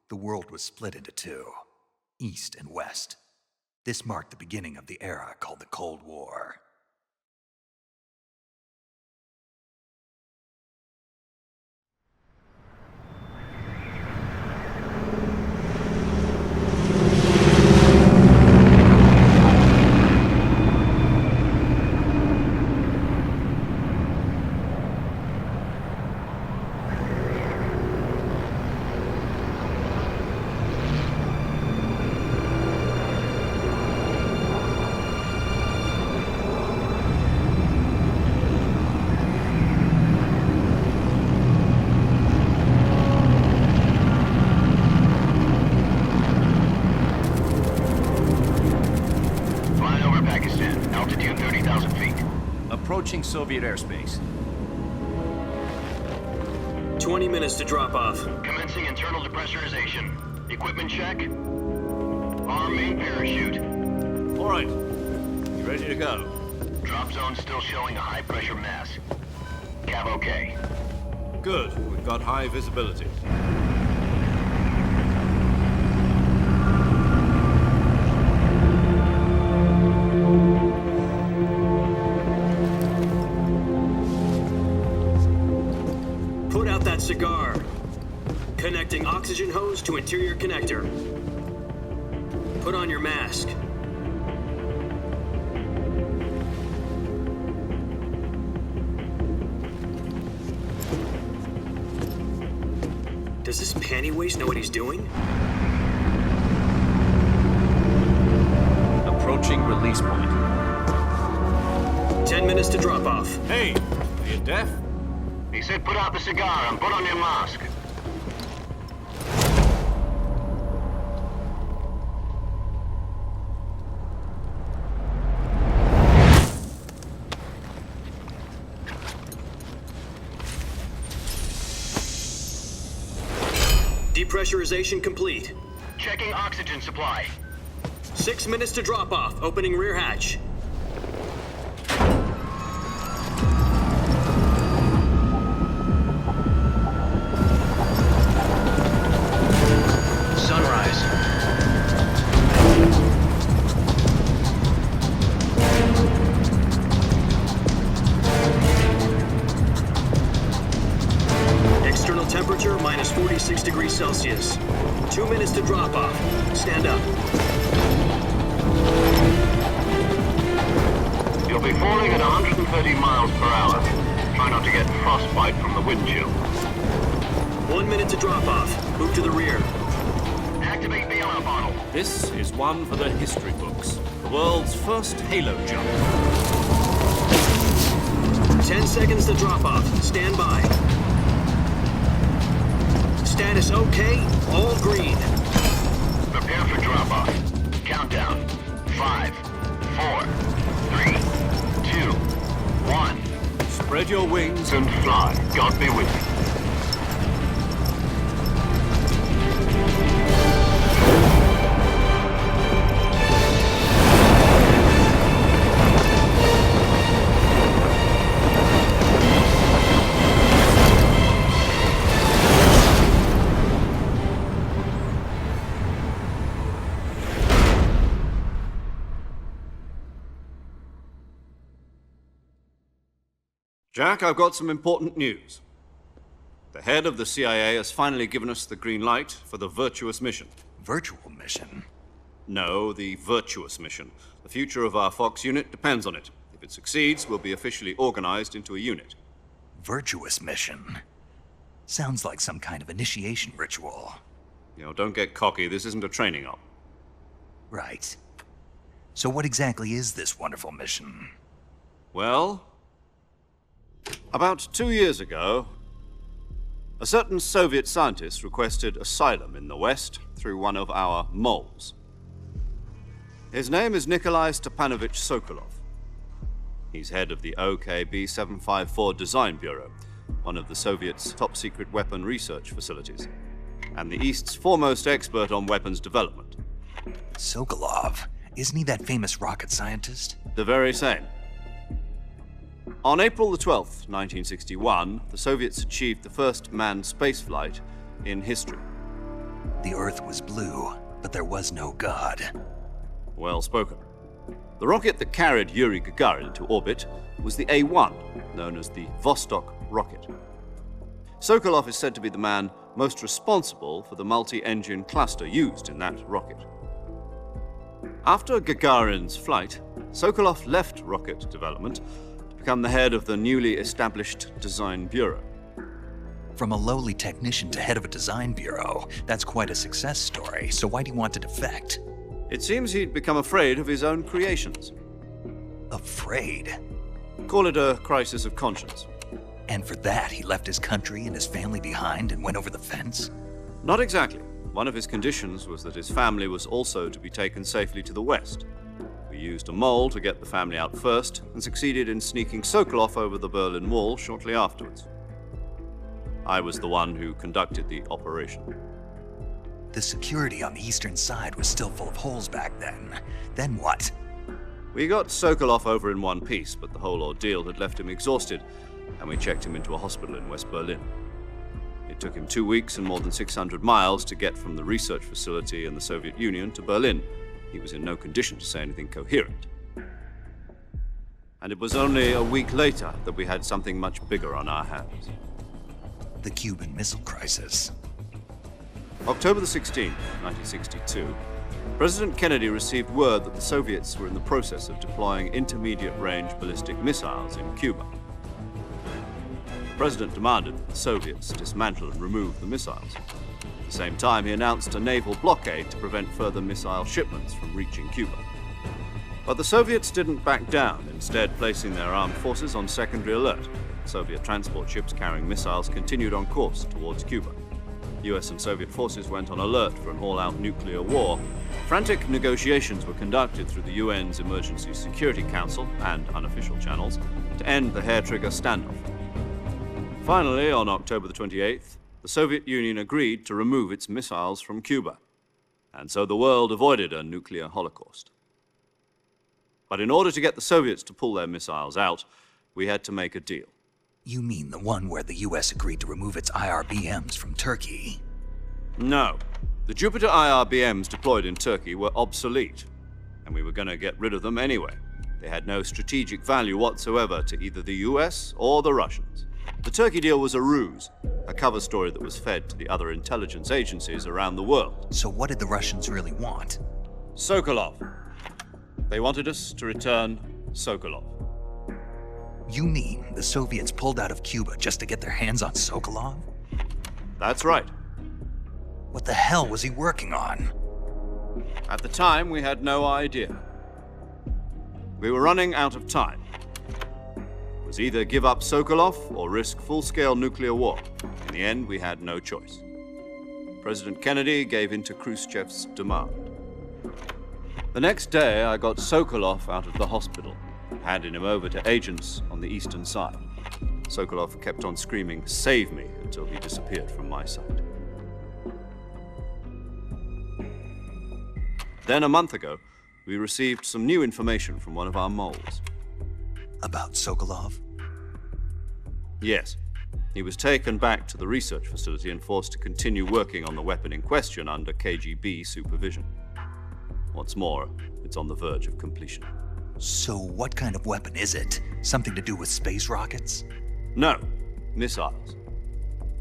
the world was split into two, East and West. This marked the beginning of the era called the Cold War. Approaching Soviet airspace. 20 minutes to drop off. Commencing internal depressurization. Equipment check. Arm main parachute. All right. You ready to go? Drop zone still showing a high pressure mass. Cav okay. Good. We've got high visibility. Put out that cigar. Connecting oxygen hose to interior connector. Put on your mask. Does this panty waste know what he's doing? Approaching release point. 10 minutes to drop off. Hey, are you deaf? He said put out the cigar and put on your mask. Depressurization complete. Checking oxygen supply. 6 minutes to drop off. Opening rear hatch. Sunrise. External temperature minus 46 degrees Celsius. 2 minutes to drop off. Stand up. You'll be falling at 130 miles per hour. Try not to get frostbite from the wind chill. 1 minute to drop off. Move to the rear. Activate bailout bottle. This is one for the history books. The world's first halo jump. 10 seconds to drop off. Stand by. Status okay. All green. Prepare for drop off. Countdown. 5, 4, 3, 2, 1. Spread your wings And fly. God be with you. Jack, I've got some important news. The head of the CIA has finally given us the green light for the virtuous mission. Virtual mission? No, the virtuous mission. The future of our Fox unit depends on it. If it succeeds, we'll be officially organized into a unit. Virtuous mission? Sounds like some kind of initiation ritual. You know, don't get cocky. This isn't a training op. Right. So what exactly is this wonderful mission? Well, about 2 years ago, a certain Soviet scientist requested asylum in the West through one of our moles. His name is Nikolai Stepanovich Sokolov. He's head of the OKB 754 Design Bureau, one of the Soviets' top-secret weapon research facilities, and the East's foremost expert on weapons development. Sokolov? Isn't he that famous rocket scientist? The very same. On April the 12th, 1961, the Soviets achieved the first manned spaceflight in history. The Earth was blue, but there was no God. Well spoken. The rocket that carried Yuri Gagarin into orbit was the A-1, known as the Vostok rocket. Sokolov is said to be the man most responsible for the multi-engine cluster used in that rocket. After Gagarin's flight, Sokolov left rocket development to become the head of the newly established Design Bureau. From a lowly technician to head of a design bureau, that's quite a success story, so why'd he want to defect? It seems he'd become afraid of his own creations. Afraid? Call it a crisis of conscience. And for that, he left his country and his family behind and went over the fence? Not exactly. One of his conditions was that his family was also to be taken safely to the west. We used a mole to get the family out first and succeeded in sneaking Sokolov over the Berlin Wall shortly afterwards. I was the one who conducted the operation. The security on the eastern side was still full of holes back then. Then what? We got Sokolov over in one piece, but the whole ordeal had left him exhausted, and we checked him into a hospital in West Berlin. It took him 2 weeks and more than 600 miles to get from the research facility in the Soviet Union to Berlin. He was in no condition to say anything coherent. And it was only a week later that we had something much bigger on our hands. The Cuban Missile Crisis. October the 16th, 1962, President Kennedy received word that the Soviets were in the process of deploying intermediate-range ballistic missiles in Cuba. The President demanded that the Soviets dismantle and remove the missiles. At the same time, he announced a naval blockade to prevent further missile shipments from reaching Cuba. But the Soviets didn't back down, instead placing their armed forces on secondary alert. Soviet transport ships carrying missiles continued on course towards Cuba. US and Soviet forces went on alert for an all-out nuclear war. Frantic negotiations were conducted through the UN's Emergency Security Council and unofficial channels to end the hair-trigger standoff. Finally, on October the 28th, the Soviet Union agreed to remove its missiles from Cuba, and so the world avoided a nuclear holocaust. But in order to get the Soviets to pull their missiles out, we had to make a deal. You mean the one where the US agreed to remove its IRBMs from Turkey? No. The Jupiter IRBMs deployed in Turkey were obsolete, and we were going to get rid of them anyway. They had no strategic value whatsoever to either the US or the Russians. The Turkey deal was a ruse, a cover story that was fed to the other intelligence agencies around the world. So what did the Russians really want? Sokolov. They wanted us to return Sokolov. You mean the Soviets pulled out of Cuba just to get their hands on Sokolov? That's right. What the hell was he working on? At the time, we had no idea. We were running out of time. It was either give up Sokolov or risk full-scale nuclear war. In the end, we had no choice. President Kennedy gave in to Khrushchev's demand. The next day, I got Sokolov out of the hospital, handing him over to agents on the eastern side. Sokolov kept on screaming, "Save me," until he disappeared from my sight. Then, a month ago, we received some new information from one of our moles. About Sokolov? Yes. He was taken back to the research facility and forced to continue working on the weapon in question under KGB supervision. What's more, it's on the verge of completion. So what kind of weapon is it? Something to do with space rockets? No, missiles.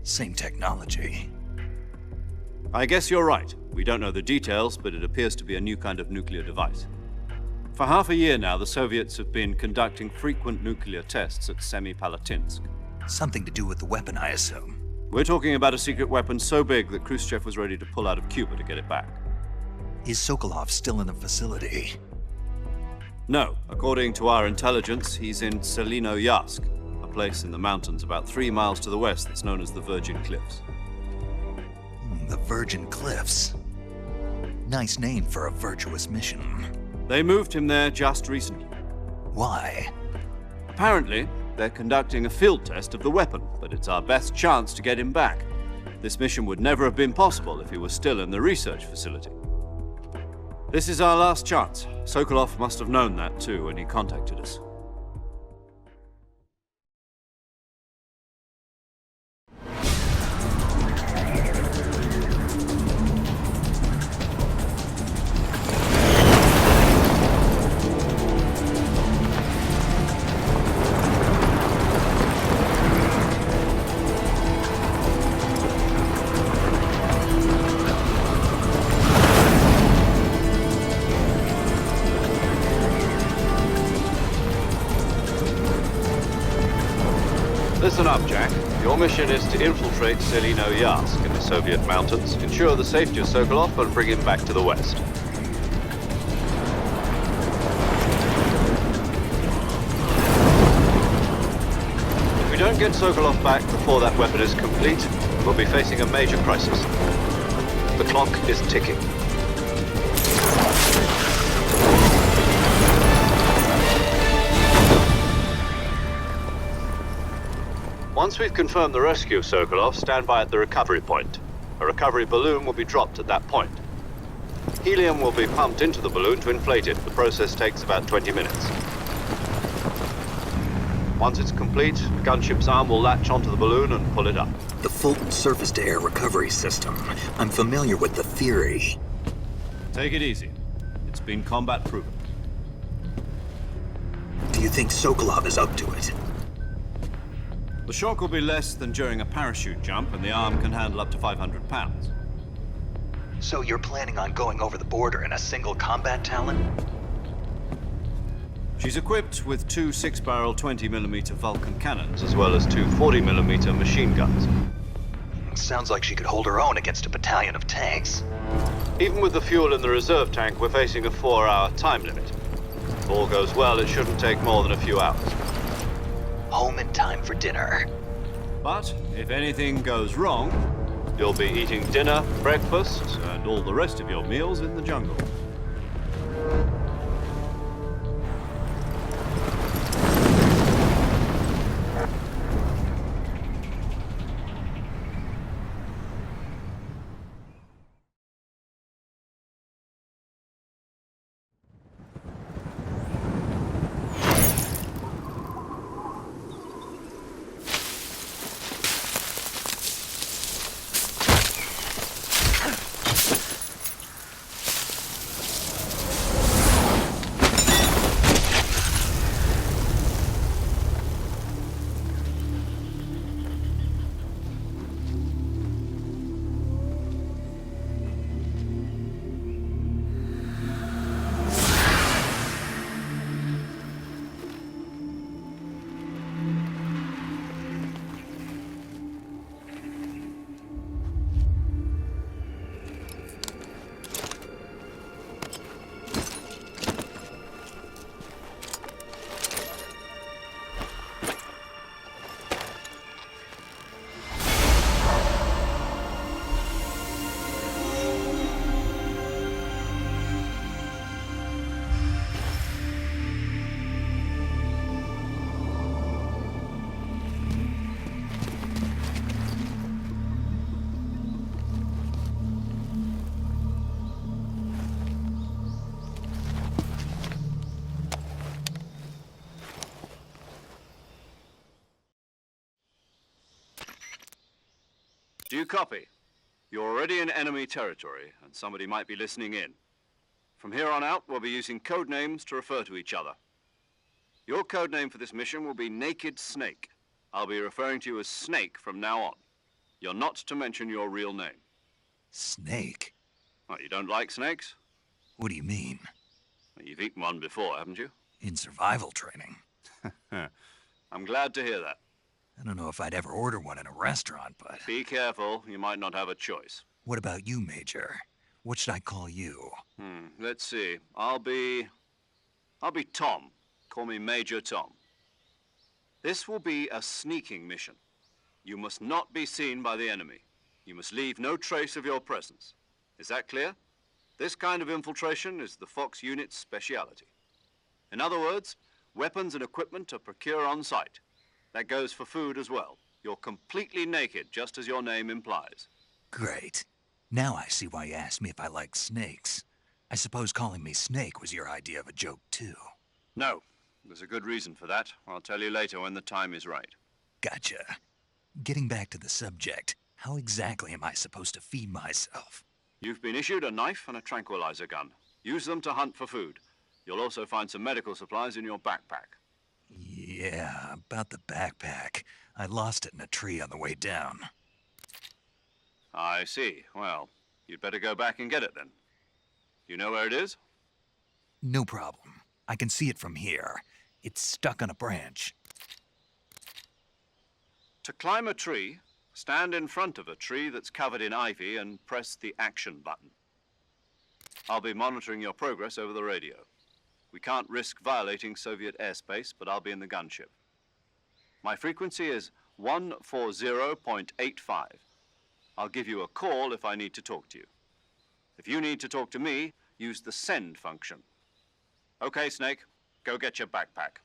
Same technology. I guess you're right. We don't know the details, but it appears to be a new kind of nuclear device. For half a year now, the Soviets have been conducting frequent nuclear tests at Semipalatinsk. Something to do with the weapon, I assume. We're talking about a secret weapon so big that Khrushchev was ready to pull out of Cuba to get it back. Is Sokolov still in the facility? No. According to our intelligence, he's in Selinoyarsk, a place in the mountains about 3 miles to the west that's known as the Virgin Cliffs. The Virgin Cliffs. Nice name for a virtuous mission. They moved him there just recently. Why? Apparently, they're conducting a field test of the weapon, but it's our best chance to get him back. This mission would never have been possible if he was still in the research facility. This is our last chance. Sokolov must have known that too when he contacted us. Listen up, Jack. Your mission is to infiltrate Selino-Yarsk in the Soviet mountains, ensure the safety of Sokolov, and bring him back to the west. If we don't get Sokolov back before that weapon is complete, we'll be facing a major crisis. The clock is ticking. Once we've confirmed the rescue of Sokolov, stand by at the recovery point. A recovery balloon will be dropped at that point. Helium will be pumped into the balloon to inflate it. The process takes about 20 minutes. Once it's complete, the gunship's arm will latch onto the balloon and pull it up. The Fulton surface-to-air recovery system. I'm familiar with the theory. Take it easy. It's been combat proven. Do you think Sokolov is up to it? The shock will be less than during a parachute jump, and the arm can handle up to 500 pounds. So you're planning on going over the border in a single combat Talon? She's equipped with two 6-barrel 20mm Vulcan cannons, as well as two 40mm machine guns. Sounds like she could hold her own against a battalion of tanks. Even with the fuel in the reserve tank, we're facing a 4-hour time limit. If all goes well, it shouldn't take more than a few hours. Home in time for dinner. But if anything goes wrong, you'll be eating dinner, breakfast, and all the rest of your meals in the jungle. Do you copy? You're already in enemy territory, and somebody might be listening in. From here on out, we'll be using code names to refer to each other. Your code name for this mission will be Naked Snake. I'll be referring to you as Snake from now on. You're not to mention your real name. Snake? What, you don't like snakes? What do you mean? Well, you've eaten one before, haven't you? In survival training? I'm glad to hear that. I don't know if I'd ever order one in a restaurant, but... Be careful, you might not have a choice. What about you, Major? What should I call you? Let's see. I'll be Tom. Call me Major Tom. This will be a sneaking mission. You must not be seen by the enemy. You must leave no trace of your presence. Is that clear? This kind of infiltration is the Fox unit's speciality. In other words, weapons and equipment are procured on site. That goes for food as well. You're completely naked, just as your name implies. Great. Now I see why you asked me if I like snakes. I suppose calling me Snake was your idea of a joke, too. No. There's a good reason for that. I'll tell you later when the time is right. Gotcha. Getting back to the subject, how exactly am I supposed to feed myself? You've been issued a knife and a tranquilizer gun. Use them to hunt for food. You'll also find some medical supplies in your backpack. Yeah, about the backpack. I lost it in a tree on the way down. I see. Well, you'd better go back and get it then. You know where it is? No problem. I can see it from here. It's stuck on a branch. To climb a tree, stand in front of a tree that's covered in ivy and press the action button. I'll be monitoring your progress over the radio. We can't risk violating Soviet airspace, but I'll be in the gunship. My frequency is 140.85. I'll give you a call if I need to talk to you. If you need to talk to me, use the send function. Okay, Snake, go get your backpack.